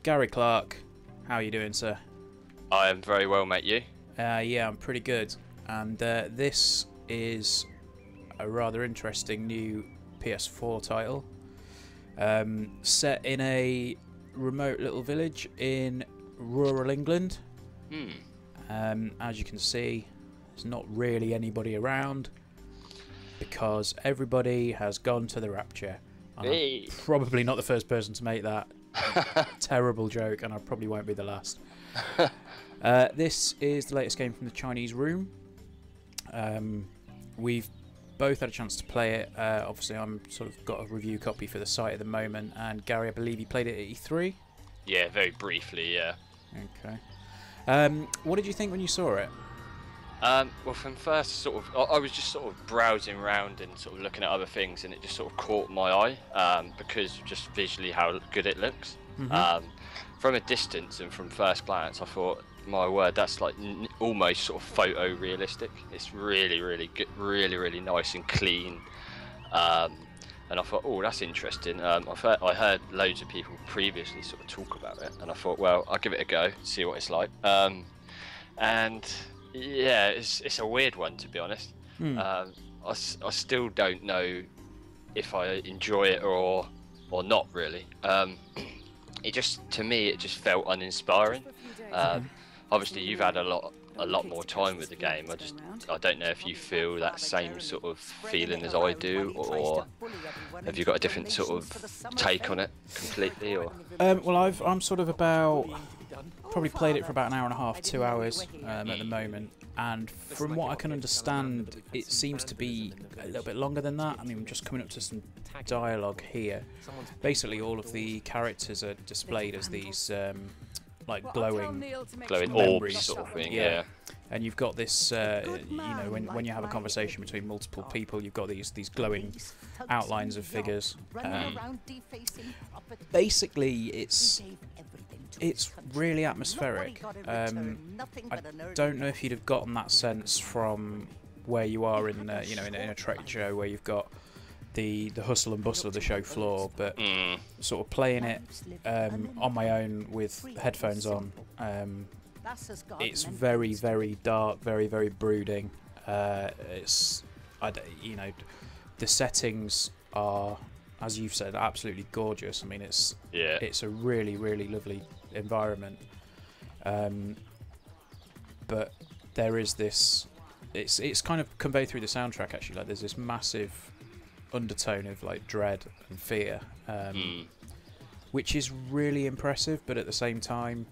Gary Clark. How are you doing, sir? I am very well, mate. You? Yeah, I'm pretty good. And this is a rather interesting new PS4 title. Set in a remote little village in rural England. As you can see, there's not really anybody around because everybody has gone to the Rapture. And I'm probably not the first person to make that terrible joke, and I probably won't be the last. This is the latest game from the Chinese Room. We've both had a chance to play it. Obviously, I'm sort of got a review copy for the site at the moment, and Gary, I believe you played it at E3. Yeah, very briefly. Yeah. Okay. What did you think when you saw it? Well, from first, I was just sort of browsing around and sort of looking at other things, and it just sort of caught my eye because just visually how good it looks. From a distance and from first glance, I thought, my word, that's like almost sort of photorealistic. It's really, really good, really, really nice and clean. And I thought, oh, that's interesting. I heard loads of people previously sort of talk about it, and I thought, well, I'll give it a go, see what it's like. And yeah, it's a weird one, to be honest. I still don't know if I enjoy it or not really. To me it just felt uninspiring. Obviously you've had a lot more time with the game. I don't know if you feel that same sort of feeling as I do, or have you got a different sort of take on it completely? Or well, I'm sort of probably played it for about an hour and a half, 2 hours at the moment, and from what I can understand, it seems to be a little bit longer than that. I mean, I'm just coming up to some dialogue here. Basically, all of the characters are displayed as these like glowing orbs sort of thing. Yeah. And you've got this, you know, when you have a conversation between multiple people, you've got these glowing outlines of figures. Basically, it's really atmospheric. I don't know if you'd have gotten that sense from where you are in, you know, in a trade show where you've got the hustle and bustle of the show floor, but sort of playing it on my own with headphones on. It's very, very dark, very, very brooding. You know, the settings are, as you've said, absolutely gorgeous. I mean, it's a really, really lovely environment. But there is this, it's kind of conveyed through the soundtrack actually. Like there's this massive undertone of like dread and fear, which is really impressive. But at the same time,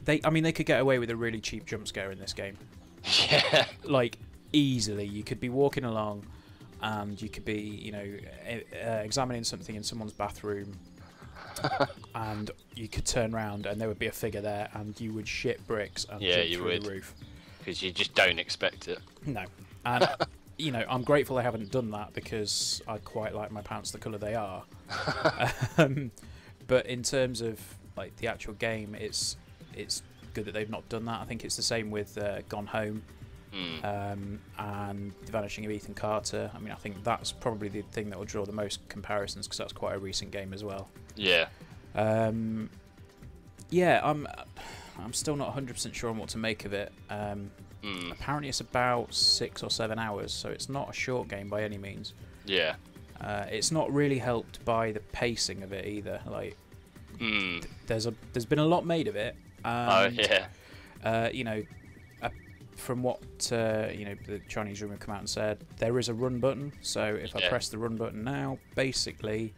they could get away with a really cheap jump scare in this game. Yeah. Like easily, you could be walking along, and you could be, you know, examining something in someone's bathroom, and you could turn around and there would be a figure there, and you would shit bricks and jump through the roof because you just don't expect it. No, and you know, I'm grateful they haven't done that because I quite like my pants the colour they are. But in terms of like the actual game, it's good that they've not done that. I think it's the same with Gone Home and The Vanishing of Ethan Carter. I mean, I think that's probably the thing that will draw the most comparisons because that's quite a recent game as well. Yeah. Yeah, I'm still not 100% sure on what to make of it. Apparently it's about 6 or 7 hours, so it's not a short game by any means. Yeah. It's not really helped by the pacing of it either. Like, there's been a lot made of it. And, you know, from what you know, the Chinese Room have come out and said, there is a run button. So if I press the run button now, basically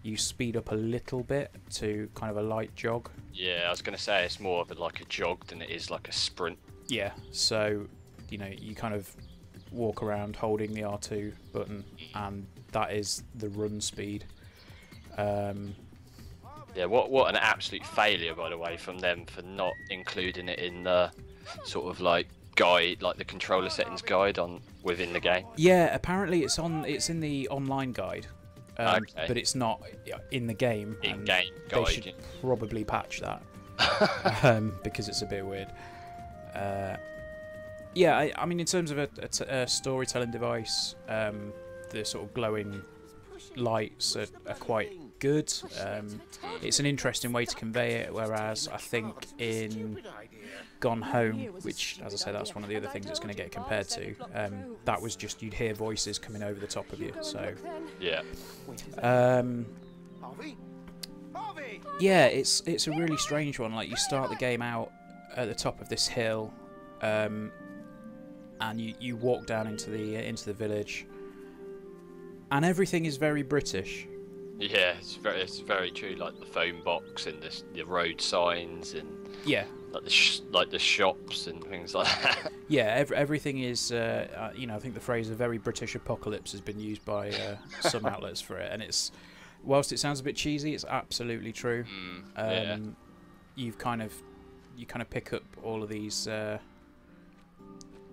you speed up a little bit to kind of a light jog. Yeah, I was going to say it's more of like a jog than it is like a sprint. Yeah, so you know, you kind of walk around holding the R2 button, and that is the run speed. Yeah, what an absolute failure, by the way, from them for not including it in the sort of like guide, like the controller settings guide within the game. Yeah, apparently it's in the online guide, okay, but it's not in the game. In-game guide. They should probably patch that because it's a bit weird. Yeah, I mean, in terms of a storytelling device, the sort of glowing lights are quite good. It's an interesting way to convey it, whereas I think in Gone Home, which, as I say, that's one of the other things it's going to get compared to, that was just you'd hear voices coming over the top of you. So Yeah. Yeah, it's a really strange one. Like, you start the game out at the top of this hill, and you walk down into the village, and everything is very British. Yeah, it's very true. Like the phone box and the road signs and Yeah, like the shops and things like that. yeah. Everything is. I think the phrase "a very British apocalypse" has been used by some outlets for it, and it's. Whilst it sounds a bit cheesy, it's absolutely true. Yeah. You kind of pick up all of these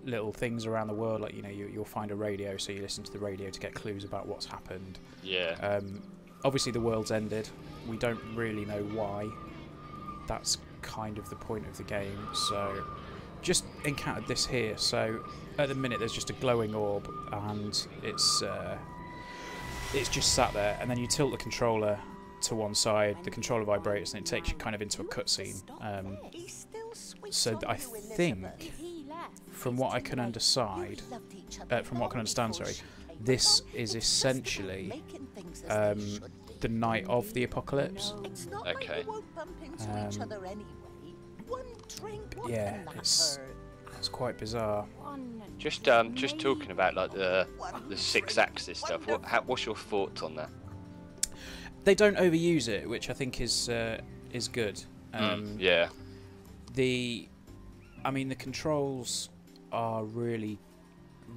little things around the world, like you'll find a radio, so you listen to the radio to get clues about what's happened. Yeah. Obviously, the world's ended. We don't really know why. That's kind of the point of the game. So, just encountered this here. So, at the minute, there's just a glowing orb, and it's just sat there. And then you tilt the controller to one side, the controller vibrates, and it takes you kind of into a cutscene. So I think, from what I can understand, this is essentially the night of the apocalypse. Okay. Yeah, it's quite bizarre. Just talking about like the 6-axis stuff. What's your thoughts on that? They don't overuse it, which I think is good. Yeah. The controls are really,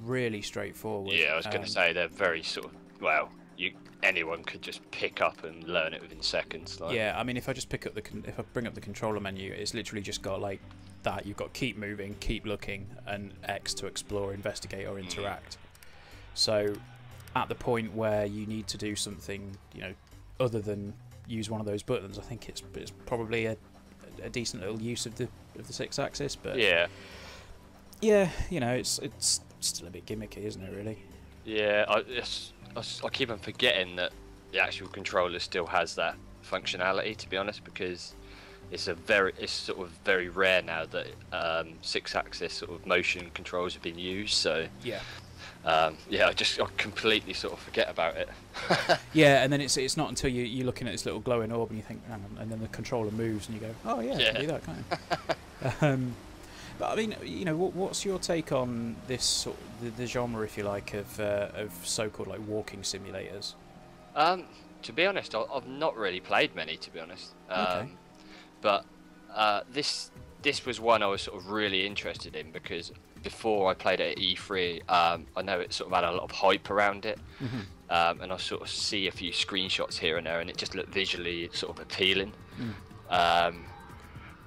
really straightforward. Yeah, I was going to say they're very sort of anyone could just pick up and learn it within seconds. Like. Yeah, I mean, if I bring up the controller menu, it's literally just got like that. You've got keep moving, keep looking, and X to explore, investigate, or interact. So, at the point where you need to do something, other than use one of those buttons, I think it's probably a decent little use of the 6-axis. But yeah, it's still a bit gimmicky, isn't it? Really. Yeah, I keep on forgetting that the actual controller still has that functionality, to be honest, because it's sort of very rare now that 6-axis sort of motion controls have been used. So yeah, I completely sort of forget about it. Yeah, and then it's not until you're looking at this little glowing orb and you think, hang on, and then the controller moves and you go, oh yeah, I can do that, can't I? But I mean, what's your take on this sort of, the genre, if you like, of so-called like walking simulators? To be honest, I've not really played many, to be honest. Okay. But this was one I was sort of really interested in because before I played it at E3, I know it sort of had a lot of hype around it, and I sort of see a few screenshots here and there, and it just looked visually sort of appealing.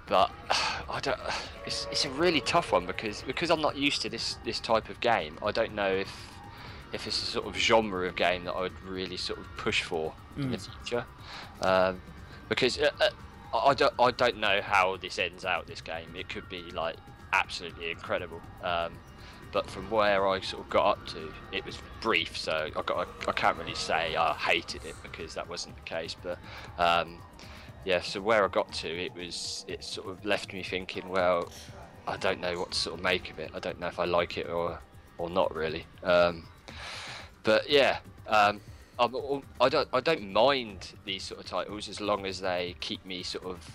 But I don't. It's a really tough one because I'm not used to this type of game. I don't know if it's a sort of genre of game that I would really sort of push for in the future. Because I don't know how this ends out. This game, it could be like absolutely incredible. But from where I sort of got up to, it was brief, so I can't really say I hated it because that wasn't the case. But yeah, so where I got to, it sort of left me thinking, well, I don't know what to sort of make of it. I don't know if I like it or not really. But yeah, I don't mind these sort of titles as long as they keep me sort of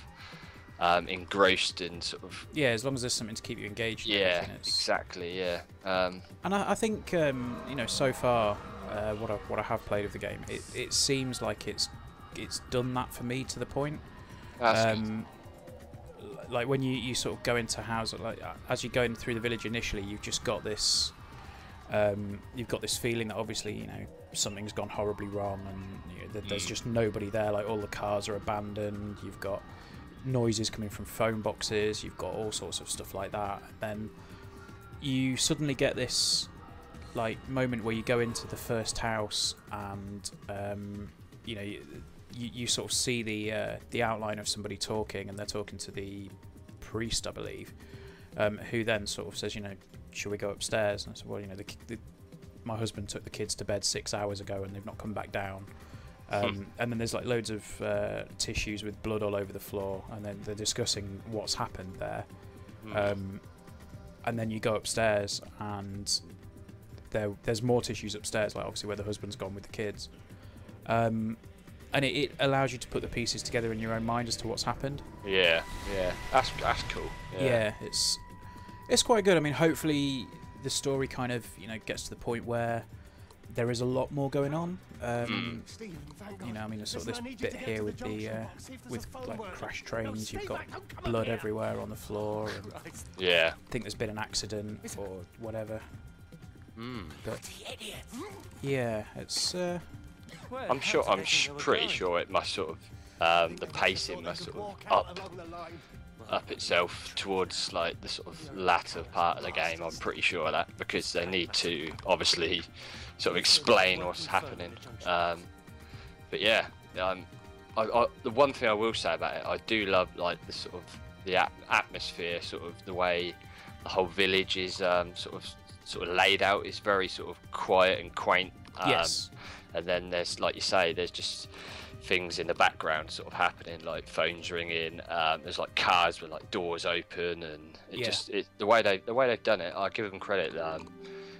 engrossed and sort of. Yeah, as long as there's something to keep you engaged. Yeah, exactly. Yeah. And I think so far, what I have played of the game, it seems like it's done that for me to the point. That's good. Like when you sort of go into houses, like as you're going through the village initially, you've just got this. You've got this feeling that obviously something's gone horribly wrong, and there's just nobody there. Like all the cars are abandoned. You've got noises coming from phone boxes. You've got all sorts of stuff like that. And then you suddenly get this like moment where you go into the first house, and you sort of see the outline of somebody talking, and they're talking to the priest, I believe, who then sort of says, should we go upstairs? And I said, well, my husband took the kids to bed 6 hours ago and they've not come back down. And then there's like loads of tissues with blood all over the floor, and then they're discussing what's happened there. And then you go upstairs, and there's more tissues upstairs, like obviously where the husband's gone with the kids. And it allows you to put the pieces together in your own mind as to what's happened. Yeah, that's cool. Yeah, it's quite good. I mean, hopefully the story kind of gets to the point where there is a lot more going on. You know, I mean, there's sort of this bit here with the with like crash trains. You've got blood everywhere on the floor. And I think there's been an accident or whatever. But yeah, it's. I'm pretty sure it must sort of the pacing must sort of up itself towards like the sort of latter part of the game. I'm pretty sure of that, because they need to obviously sort of explain what's happening. But yeah, the one thing I will say about it, I do love like the sort of the atmosphere, sort of the way the whole village is sort of laid out. Is very sort of quiet and quaint. Yes. And then there's, like you say, there's just things in the background sort of happening, like phones ringing. There's like cars with like doors open, and the way they've done it, I give them credit.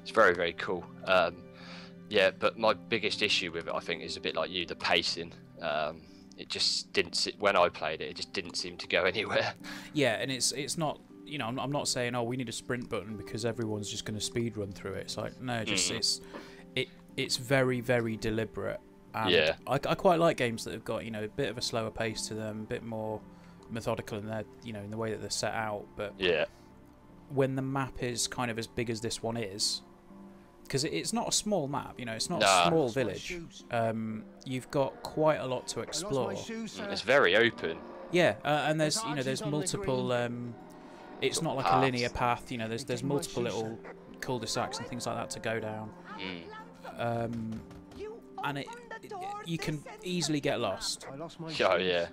It's very, very cool. Yeah, but my biggest issue with it, I think, is a bit like you, the pacing. It just didn't when I played it. It just didn't seem to go anywhere. Yeah, and it's not. I'm not saying we need a sprint button because everyone's just going to speed run through it. It's like no, just it's very, very deliberate. And I quite like games that have got a bit of a slower pace to them, a bit more methodical in their in the way that they're set out. But when the map is kind of as big as this one is, because it's not a small map, it's not a small village. You've got quite a lot to explore. It's very open. Yeah, and there's there's multiple. It's not like a linear path. There's multiple little cul-de-sacs and things like that to go down. And you can easily get lost. Oh yeah.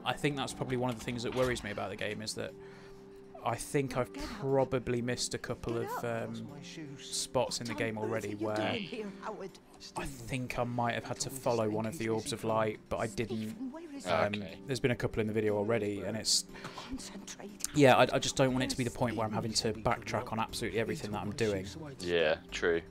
I think that's probably one of the things that worries me about the game, is that I think I've probably missed a couple of spots in the game already where I think I might have had to follow one of the orbs of light, but I didn't. There's been a couple in the video already, and it's I just don't want it to be the point where I'm having to backtrack on absolutely everything that I'm doing. Yeah, true.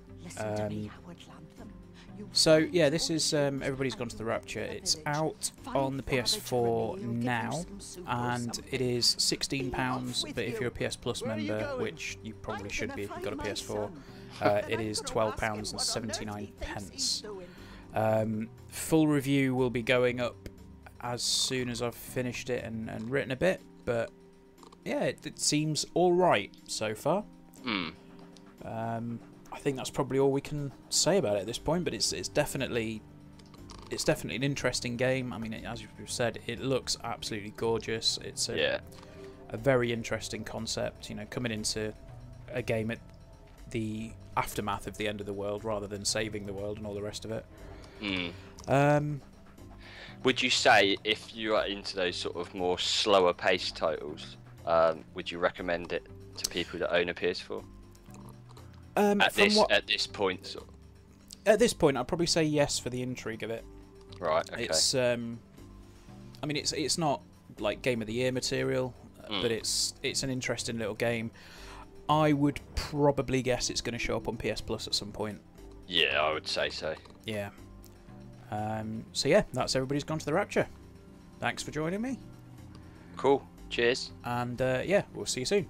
So yeah, this is Everybody's Gone to the Rapture. It's out on the PS4 now, and it is £16. But if you're a PS Plus member, which you probably should be if you've got a PS4, it is £12.79. Full review will be going up as soon as I've finished it and written a bit. But yeah, it seems all right so far. I think that's probably all we can say about it at this point, but it's definitely an interesting game. I mean, as you've said, it looks absolutely gorgeous. It's a very interesting concept, coming into a game at the aftermath of the end of the world rather than saving the world and all the rest of it. Would you say, if you are into those sort of more slower paced titles, would you recommend it to people that own a PS4? At this point, sort of. At this point, I'd probably say yes for the intrigue of it. Right. Okay. It's I mean, it's not like Game of the Year material, but it's an interesting little game. I would probably guess it's going to show up on PS Plus at some point. Yeah, I would say so. Yeah. So yeah, that's Everybody's Gone to the Rapture. Thanks for joining me. Cool. Cheers. And yeah, we'll see you soon.